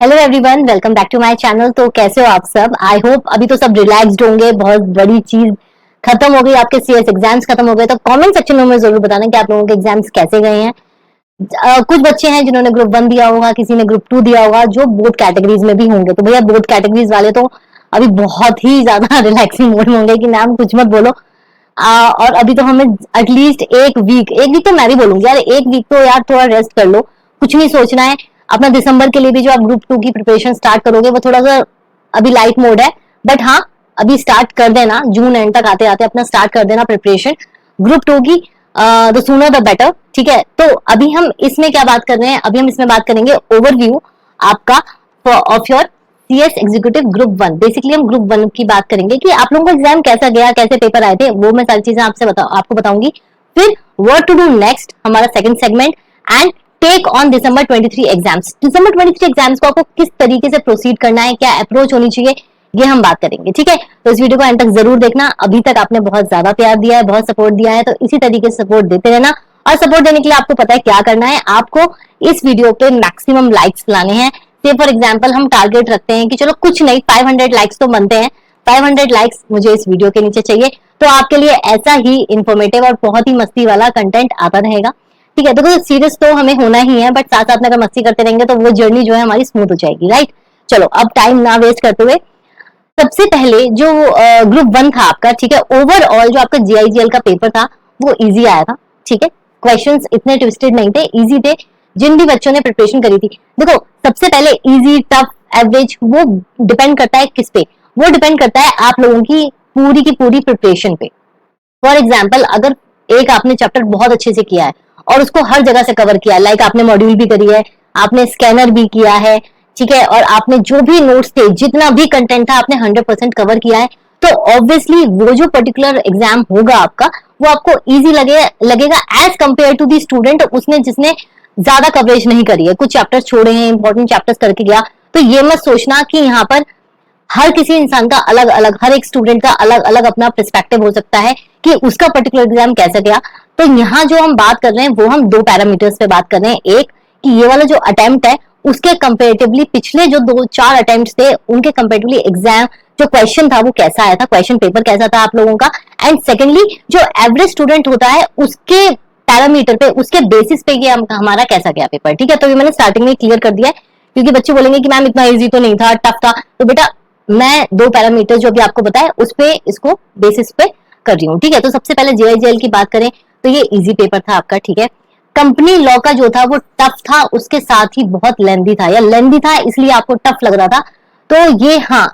Hello everyone, welcome back to my channel. तो कैसे हो आप सब? आई होप अभी तो सब रिलैक्स्ड होंगे। बहुत बड़ी चीज खत्म हो गई, आपके सीएस एग्जाम्स खत्म हो गए। तो कमेंट सेक्शन में मुझे जरूर बताना कि आप लोगों के एग्जाम्स कैसे गए हैं। कुछ बच्चे हैं जिन्होंने ग्रुप 1 दिया होगा, किसी ने ग्रुप 2 दिया होगा, जो बोथ कैटेगरीज में भी होंगे। तो भैया बोथ कैटेगरीज वाले तो अभी बहुत ही ज्यादा रिलैक्सिंग मोड में होंगे कि मैम कुछ मत बोलो। और अभी तो हमें एटलीस्ट एक वीक तो मैं भी बोलूंगी यार, एक वीक तो यार थोड़ा रेस्ट कर लो, कुछ नहीं सोचना है। अपना दिसंबर के लिए भी जो आप ग्रुप 2 की प्रिपरेशन स्टार्ट करोगे वो थोड़ा सा अभी लाइट मोड है, बट हाँ अभी स्टार्ट कर देना। जून एंड तक आते आते अपना स्टार्ट कर देना प्रिपरेशन ग्रुप 2 की। The sooner the better. ठीक है, तो अभी हम इसमें क्या बात कर रहे हैं? अभी हम इसमें बात करेंगे ओवरव्यू आपका of your CS executive group 1। Basically हम ग्रुप 1 की बात करेंगे कि आप लोगों का एग्जाम कैसा गया, कैसे पेपर आए थे, वो मैं सारी चीजें आपको बताऊंगी। फिर व्हाट टू डू नेक्स्ट, हमारा second segment. And take on December 23 exams. December 23 exams को आपको किस तरीके से प्रोसीड करना है, क्या अप्रोच होनी चाहिए, ये हम बात करेंगे। ठीक है, तो इस वीडियो को एंड तक जरूर देखना। अभी तक आपने बहुत ज्यादा प्यार दिया है, बहुत सपोर्ट दिया है, तो इसी तरीके से सपोर्ट देते रहना। और सपोर्ट देने के लिए आपको पता है क्या करना है। आपको इस वीडियो पे मैक्सिमम लाइक्स लाने हैं। से फॉर एग्जाम्पल हम टारगेट रखते हैं कि चलो कुछ नहीं, 500 लाइक्स तो बनते हैं। 500 लाइक्स मुझे इस वीडियो के नीचे चाहिए। तो आपके लिए ऐसा ही इंफॉर्मेटिव और बहुत ही मस्ती वाला कंटेंट आता रहेगा। ठीक है, देखो सीरियस तो हमें होना ही है, बट साथ साथ में अगर मस्ती करते रहेंगे तो वो जर्नी जो है हमारी स्मूथ हो जाएगी। राइट, चलो अब टाइम ना वेस्ट करते हुए सबसे पहले जो ग्रुप 1 था आपका, ठीक है, ओवरऑल जो आपका जीआईजीएल का पेपर था वो इजी आया था। ठीक है, क्वेश्चंस इतने ट्विस्टेड नहीं थे, इजी थे। जिन भी बच्चों ने प्रिपरेशन करी थी, देखो सबसे पहले इजी, टफ, एवरेज, वो डिपेंड करता है किस पे? वो डिपेंड करता है आप लोगों की पूरी प्रिपरेशन पे। फॉर एग्जाम्पल, अगर एक आपने चैप्टर बहुत अच्छे से किया है और उसको हर जगह से कवर किया है, लाइक आपने मॉड्यूल भी करी है, आपने स्कैनर भी किया है, ठीक है, और आपने जो भी नोट्स थे, जितना भी कंटेंट था, आपने 100% कवर किया है, तो ऑब्वियसली वो जो पर्टिकुलर एग्जाम होगा आपका, वो आपको इजी लगेगा as compare to the student उसने जिसने ज्यादा कवरेज नहीं करी है, कुछ चैप्टर्स छोड़े हैं, इंपॉर्टेंट चैप्टर्स करके गया। तो ये मत सोचना कि यहाँ पर हर किसी इंसान का अलग अलग, हर एक स्टूडेंट का अलग अलग अपना पर्सपेक्टिव हो सकता है कि उसका पर्टिकुलर एग्जाम कैसा गया। तो यहाँ जो हम बात कर रहे हैं वो हम दो पैरामीटर्स पे बात कर रहे हैं। एक कि ये वाला जो अटेम्प्ट है उसके कंपेरेटिवली पिछले जो 2-4 अटेम्प्ट थे उनके कंपेरेटिवली एग्जाम जो क्वेश्चन था वो कैसा आया था, क्वेश्चन पेपर कैसा था आप लोगों का। एंड सेकेंडली जो एवरेज स्टूडेंट होता है उसके पैरामीटर पे, उसके बेसिस पे ये हमारा कैसा गया पेपर। ठीक है, तो ये मैंने स्टार्टिंग में क्लियर कर दिया है, क्योंकि बच्चे बोलेंगे कि मैम इतना इजी तो नहीं था, टफ था। तो बेटा मैं दो पैरामीटर जो भी आपको बताया उस पे, इसको बेसिस पे कर रही हूँ। ठीक है, तो सबसे पहले जीआईजीएल की बात करें तो ये इजी पेपर था आपका। ठीक है, कंपनी लॉ का जो था वो टफ था, उसके साथ ही बहुत लेंदी था, या लेंदी था इसलिए आपको टफ लग रहा था, तो ये हाँ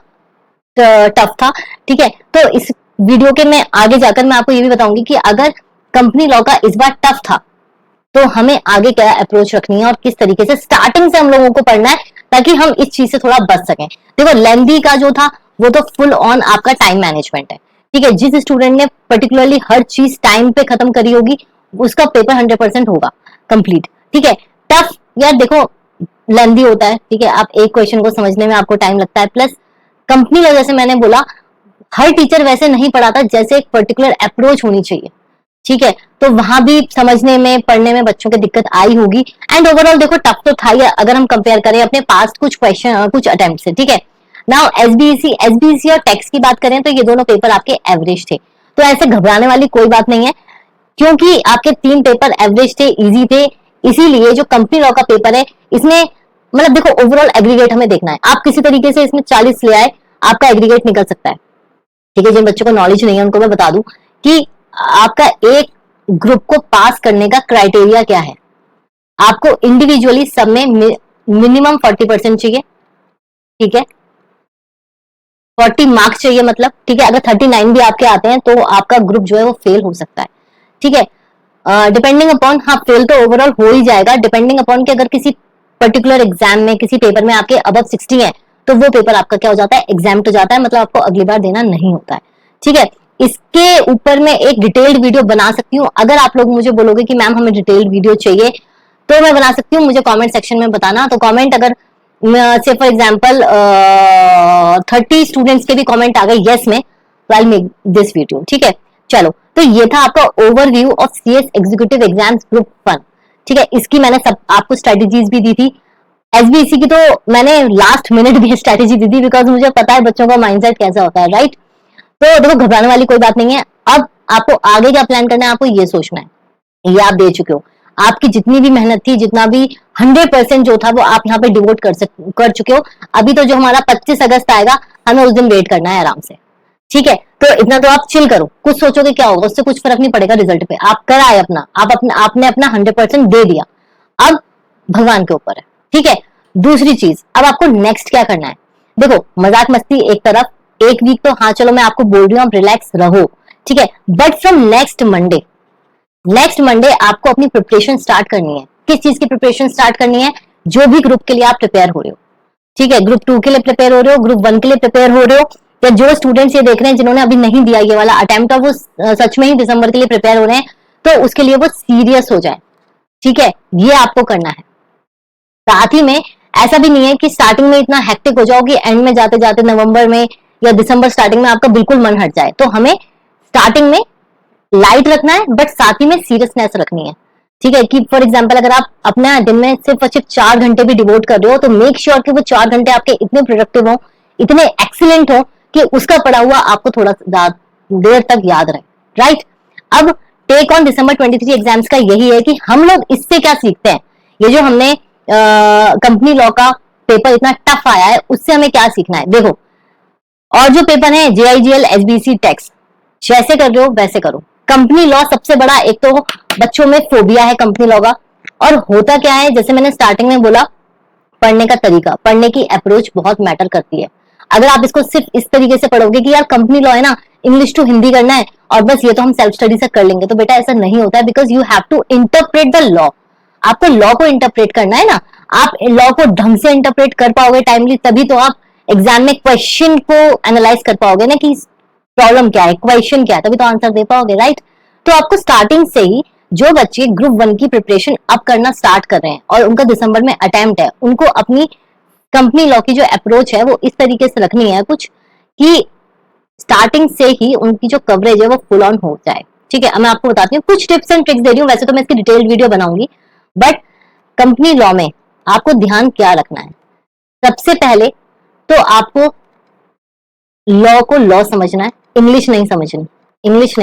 टफ था। ठीक है, तो इस वीडियो के मैं आगे जाकर मैं आपको ये भी बताऊंगी कि अगर कंपनी लॉ का इस बार टफ था तो हमें आगे क्या अप्रोच रखनी है और किस तरीके से स्टार्टिंग से हम लोगों को पढ़ना है ताकि हम इस चीज से थोड़ा बच सकें। देखो लेंदी का जो था वो तो फुल ऑन आपका टाइम मैनेजमेंट है। ठीक है, जिस स्टूडेंट ने पर्टिकुलरली हर चीज टाइम पे खत्म करी होगी उसका पेपर 100% होगा कंप्लीट। ठीक है, टफ यार देखो लेंदी होता है। ठीक है, आप एक क्वेश्चन को समझने में आपको टाइम लगता है, प्लस कंपनी का जैसे मैंने बोला हर टीचर वैसे नहीं पढ़ाता, जैसे एक पर्टिकुलर अप्रोच होनी चाहिए। ठीक है, तो वहां भी समझने में, पढ़ने में बच्चों की दिक्कत आई होगी। एंड ओवरऑल देखो टफ तो था ही अगर हम कंपेयर करें अपने पास्ट कुछ क्वेश्चन, कुछ अटेम्प्ट से। ठीक है, नाउ एसबीएसई और टेक्स की बात करें तो ये दोनों पेपर आपके एवरेज थे, तो ऐसे घबराने वाली कोई बात नहीं है, क्योंकि आपके 3 पेपर एवरेज थे, इजी थे। इसीलिए जो कंपनी लॉ का पेपर है इसमें मतलब देखो ओवरऑल एग्रीगेट हमें देखना है। आप किसी तरीके से इसमें 40 ले आए, आपका एग्रीगेट निकल सकता है। ठीक है, जिन बच्चों को नॉलेज नहीं है उनको मैं बता दूं कि आपका एक ग्रुप को पास करने का क्राइटेरिया क्या है। आपको इंडिविजुअली सब में मिनिमम 40% चाहिए। ठीक है, 40 मार्क्स चाहिए मतलब। ठीक है, अगर 39 भी आपके आते हैं तो आपका ग्रुप जो है वो फेल हो सकता है। ठीक है, डिपेंडिंग अपॉन, हाँ फेल तो ओवरऑल हो ही जाएगा, डिपेंडिंग अपॉन कि अगर किसी पर्टिकुलर एग्जाम में, किसी पेपर में आपके अबव 60 है तो वो पेपर आपका क्या हो जाता है, एग्जाम हो जाता है, मतलब आपको अगली बार देना नहीं होता है। ठीक है, इसके ऊपर मैं एक डिटेल्ड वीडियो बना सकती हूँ। अगर आप लोग मुझे बोलोगे कि मैम हमें डिटेल्ड वीडियो चाहिए तो मैं बना सकती हूँ, मुझे कमेंट सेक्शन में बताना। तो कमेंट अगर से फॉर एग्जांपल 30 स्टूडेंट्स के भी कमेंट आ गए यस में, तो आई मेक दिस वीडियो। ठीक है, चलो तो ये था आपका overview of CS executive exams group 1। ठीक है, इसकी मैंने सब आपको स्ट्रेटेजीज भी दी थी, एसबीसी की तो मैंने लास्ट मिनट भी स्ट्रेटेजी दी थी, बिकॉज मुझे पता है बच्चों का माइंडसेट कैसा होता है, राइट। तो देखो घबराने वाली कोई बात नहीं है। अब आपको आगे क्या प्लान करना है, आपको ये सोचना है, ये आप दे चुके हो, आपकी जितनी भी मेहनत थी, जितना भी 100% जो था वो आप यहाँ पे डिवोट कर चुके हो। अभी तो जो हमारा 25 अगस्त आएगा, हमें उस दिन वेट करना है आराम से, ठीक है। तो इतना तो आप चिल करो, कुछ सोचोगे क्या होगा, उससे कुछ फर्क नहीं पड़ेगा रिजल्ट पे। आप कराए अपना, आपने अपना 100% दे दिया, अब भगवान के ऊपर है, ठीक है। दूसरी चीज, अब आपको नेक्स्ट क्या करना है। देखो मजाक मस्ती एक तरफ, एक वीक तो हाँ चलो मैं आपको बोल रही हूँ आप रिलैक्स रहो, ठीक है, बट फ्रॉम नेक्स्ट मंडे आपको अपनी प्रिपरेशन स्टार्ट करनी है। किस चीज की प्रिपरेशन स्टार्ट करनी है, जो भी ग्रुप के लिए आप प्रिपेयर हो रहे हो, ठीक है, ग्रुप 2 के लिए प्रिपेयर हो रहे हो, ग्रुप 1 के लिए प्रिपेयर हो रहे हो, या जो स्टूडेंट्स ये देख रहे हैं जिन्होंने अभी नहीं दिया ये वाला अटेम्प्ट और वो सच में ही दिसंबर के लिए प्रिपेयर हो रहे हैं, तो उसके लिए वो सीरियस हो जाए, ठीक है, ये आपको करना है। साथ ही में ऐसा भी नहीं है कि स्टार्टिंग में इतना हेक्टिक हो जाओ कि एंड में जाते जाते नवंबर में या दिसंबर स्टार्टिंग में आपका बिल्कुल मन हट जाए। तो हमें स्टार्टिंग में लाइट रखना है, बट साथ ही में सीरियसनेस रखनी है, ठीक है। कि फॉर एग्जाम्पल अगर आप अपना दिन में सिर्फ और सिर्फ 4 घंटे भी डिवोट कर रहे हो, तो मेक श्योर कि वो 4 घंटे आपके इतने प्रोडक्टिव हो, इतने एक्सीलेंट हो कि उसका पढ़ा हुआ आपको थोड़ा देर तक याद रहे, राइट। अब टेक ऑन दिसंबर 23 एग्जाम्स का यही है कि हम लोग इससे क्या सीखते हैं, ये जो हमने कंपनी लॉ का पेपर इतना टफ आया है, उससे हमें क्या सीखना है। देखो, और जो पेपर है JIGL SBC टैक्स, जैसे कर रहे हो वैसे करो। कंपनी लॉ सबसे बड़ा, एक तो बच्चों में फोबिया है कंपनी लॉ का, और होता क्या है, जैसे मैंने स्टार्टिंग में बोला, पढ़ने का तरीका, पढ़ने की अप्रोच बहुत मैटर करती है। अगर आप इसको सिर्फ इस तरीके से पढ़ोगे कि यार कंपनी लॉ है ना, इंग्लिश टू हिंदी करना है और बस ये तो हम सेल्फ स्टडी से कर लेंगे, तो बेटा ऐसा नहीं होता है, because you have to interpret the law. आपको लॉ को इंटरप्रेट करना है ना, आप लॉ को ढंग से इंटरप्रेट कर पाओगे टाइमली, तभी तो आप एग्जाम में क्वेश्चन को एनालाइज कर पाओगे ना, कि प्रॉब्लम क्या है, क्वेश्चन क्या है, तभी तो आंसर दे पाओगे, राइट। तो आपको स्टार्टिंग से ही, जो बच्चे ग्रुप 1 की प्रिपरेशन अब करना स्टार्ट कर रहे हैं और उनका दिसंबर में अटेम्प्ट है, उनको अपनी कंपनी लॉ की जो अप्रोच है वो इस तरीके से रखनी है कुछ, कि स्टार्टिंग से ही उनकी जो कवरेज है वो फुल ऑन हो जाए, ठीक है। अब मैं आपको बताती हूँ, कुछ टिप्स एंड ट्रिक्स दे रही हूँ, वैसे तो मैं इसकी डिटेल्ड वीडियो बनाऊंगी, बट कंपनी लॉ में आपको ध्यान क्या रखना है। सबसे पहले तो आपको लॉ को लॉ समझना है, इंग्लिश नहीं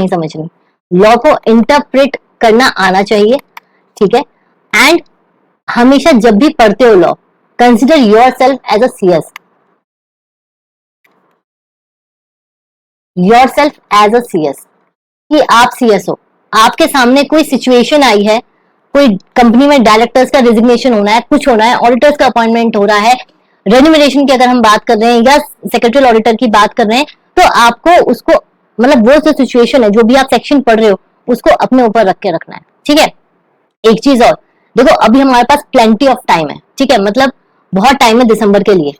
समझनी, लॉ को इंटरप्रेट करना आना चाहिए, ठीक है। एंड हमेशा जब भी पढ़ते हो law, consider yourself as a CS, कि आप सीएस हो, आपके सामने कोई सिचुएशन आई है, कोई कंपनी में डायरेक्टर्स का रेजिग्नेशन होना है, कुछ होना है, ऑडिटर्स का अपॉइंटमेंट हो रहा है, रेन्यूमरेशन की अगर हम बात कर रहे हैं या सेक्रेटरी ऑडिटर की बात कर रहे हैं, तो आपको उसको, मतलब वो जो सिचुएशन है, जो भी आप सेक्शन पढ़ रहे हो, उसको अपने ऊपर रख के रखना है, ठीक है। एक चीज और, देखो अभी हमारे पास प्लेंटी ऑफ टाइम है, ठीक है, मतलब बहुत टाइम है दिसंबर के लिए।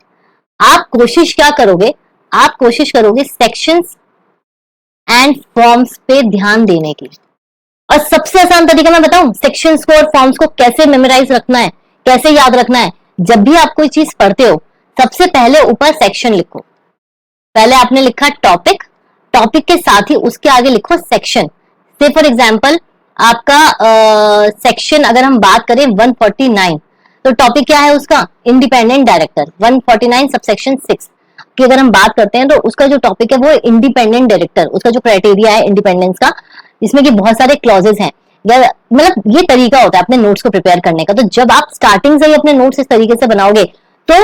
आप कोशिश क्या करोगे, आप कोशिश करोगे सेक्शंस एंड फॉर्म्स पे ध्यान देने की। और सबसे आसान तरीका मैं बताऊं, सेक्शंस को और फॉर्म्स को कैसे मेमोराइज रखना है, कैसे याद रखना है। जब भी आप कोई चीज पढ़ते हो, सबसे पहले ऊपर सेक्शन लिखो। पहले आपने लिखा टॉपिक, टॉपिक के साथ ही उसके आगे लिखो सेक्शन। से फॉर एग्जाम्पल आपका सेक्शन अगर हम बात करें 149, तो टॉपिक क्या है उसका, इंडिपेंडेंट डायरेक्टर। 149 सबसेक्शन 6 की अगर हम बात करते हैं, तो उसका जो टॉपिक है वो इंडिपेंडेंट डायरेक्टर, उसका जो क्राइटेरिया है इंडिपेंडेंस का, इसमें कि बहुत सारे क्लॉजेस हैं, मतलब ये तरीका होता है अपने नोट्स को प्रिपेयर करने का। तो जब आप स्टार्टिंग से ही अपने नोट्स इस तरीके से बनाओगे, तो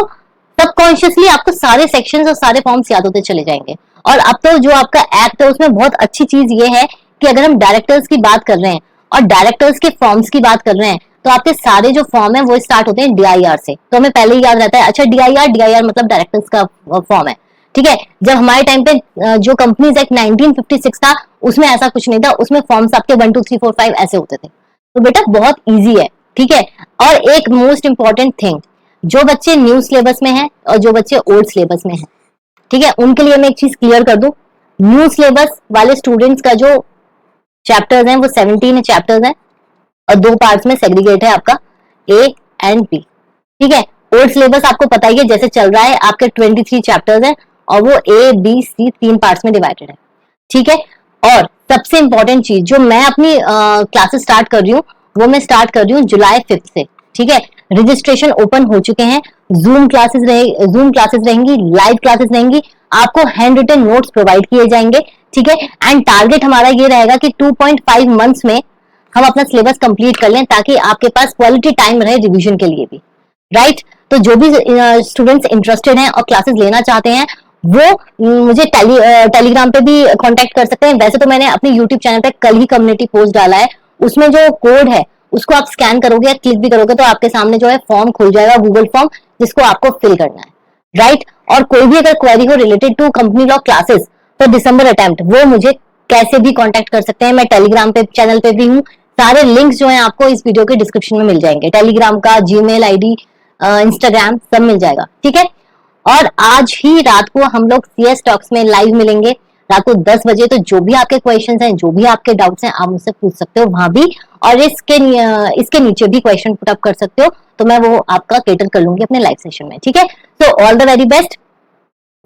सबकॉन्शियसली आपको सारे सेक्शंस और सारे फॉर्म्स याद होते चले जाएंगे। और अब तो जो आपका एक्ट है उसमें बहुत अच्छी चीज ये है कि अगर हम डायरेक्टर्स की बात कर रहे हैं और डायरेक्टर्स के फॉर्म्स की बात कर रहे हैं, तो आपके सारे जो फॉर्म है वो स्टार्ट होते हैं DIR से। तो हमें पहले ही याद रहता है, अच्छा DIR मतलब डायरेक्टर्स का फॉर्म है, ठीक है। जब हमारे टाइम पे जो कंपनीज एक्ट 1956 था, उसमें ऐसा कुछ नहीं था, उसमें फॉर्म्स आपके 1 2 3 4 5 ऐसे होते थे। तो बेटा बहुत इजी है, ठीक है। और एक मोस्ट इंपॉर्टेंट थिंग, जो बच्चे न्यू सिलेबस में हैं और जो बच्चे ओल्ड सिलेबस में हैं, ठीक है, उनके लिए मैं एक चीज क्लियर कर दूं, न्यू सिलेबस वाले स्टूडेंट्स का जो चैप्टर्स हैं वो 17 चैप्टर्स हैं और 2 पार्ट्स में सेग्रीगेट है आपका A एंड B, ठीक है। ओल्ड सिलेबस आपको पता ही है जैसे चल रहा है, आपके 23 चैप्टर्स हैं और वो A B C 3 पार्ट्स में डिवाइडेड है, ठीक है। और सबसे इंपॉर्टेंट चीज, जो मैं अपनी क्लासेस स्टार्ट कर रही हूँ, वो मैं स्टार्ट कर रही हूँ जुलाई 5 से, ठीक है। रजिस्ट्रेशन ओपन हो चुके हैं। जूम क्लासेस रहेंगी, लाइव क्लासेस रहेंगी, आपको हैंड रिटन नोट्स प्रोवाइड किए जाएंगे, ठीक है। एंड टारगेट हमारा ये रहेगा कि 2.5 मंथ्स में हम अपना सिलेबस कंप्लीट कर लें, ताकि आपके पास क्वालिटी टाइम रहे रिवीजन के लिए भी, राइट। तो जो भी स्टूडेंट्स इंटरेस्टेड हैं और क्लासेस लेना चाहते हैं, वो मुझे टेलीग्राम पे भी कांटेक्ट कर सकते हैं। वैसे तो मैंने अपने यूट्यूब चैनल पे कल ही कम्युनिटी पोस्ट डाला है, उसमें जो कोड है उसको आप स्कैन करोगे या क्लिक भी करोगे तो आपके सामने जो है फॉर्म खुल जाएगा, गूगल फॉर्म, जिसको आपको फिल करना है, राइट। और कोई भी अगर क्वेरी हो related to company law classes for December attempt, वो मुझे कैसे भी कांटेक्ट कर सकते हैं। मैं टेलीग्राम पे चैनल पे भी हूँ, सारे लिंक्स जो है आपको इस वीडियो के डिस्क्रिप्शन में मिल जाएंगे, टेलीग्राम का, जीमेल आईडी, इंस्टाग्राम, सब मिल जाएगा, ठीक है। और आज ही रात को हम लोग सीएस टॉक्स में लाइव मिलेंगे रात को 10 बजे। तो जो भी आपके क्वेश्चंस हैं, जो भी आपके डाउट्स हैं, आप मुझसे पूछ सकते हो वहां भी, और इसके नीचे भी क्वेश्चन पुट अप कर सकते हो, तो मैं वो आपका केटर कर लूंगी अपने लाइव सेशन में, ठीक है। तो ऑल द वेरी बेस्ट।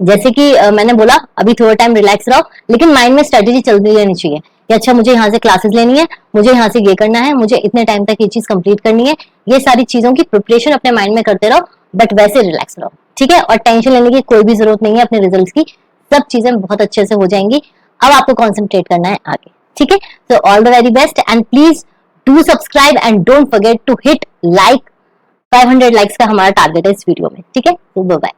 जैसे कि मैंने बोला, अभी थोड़ा टाइम रिलैक्स रहो, लेकिन माइंड में स्ट्रेटेजी चलती रहनी चाहिए कि अच्छा मुझे यहाँ से क्लासेस लेनी है, मुझे यहाँ से ये करना है, मुझे इतने टाइम तक ये चीज कंप्लीट करनी है। ये सारी चीजों की प्रिपरेशन अपने माइंड में करते रहो, बट वैसे रिलैक्स रहो, ठीक है। और टेंशन लेने की कोई भी जरूरत नहीं है अपने रिजल्ट की, सब चीजें बहुत अच्छे से हो जाएंगी। अब आपको कॉन्सेंट्रेट करना है आगे, ठीक है। So all the very best and please do subscribe and don't forget to hit like. 500 likes का हमारा टारगेट है इस वीडियो में, ठीक है। तो बाय।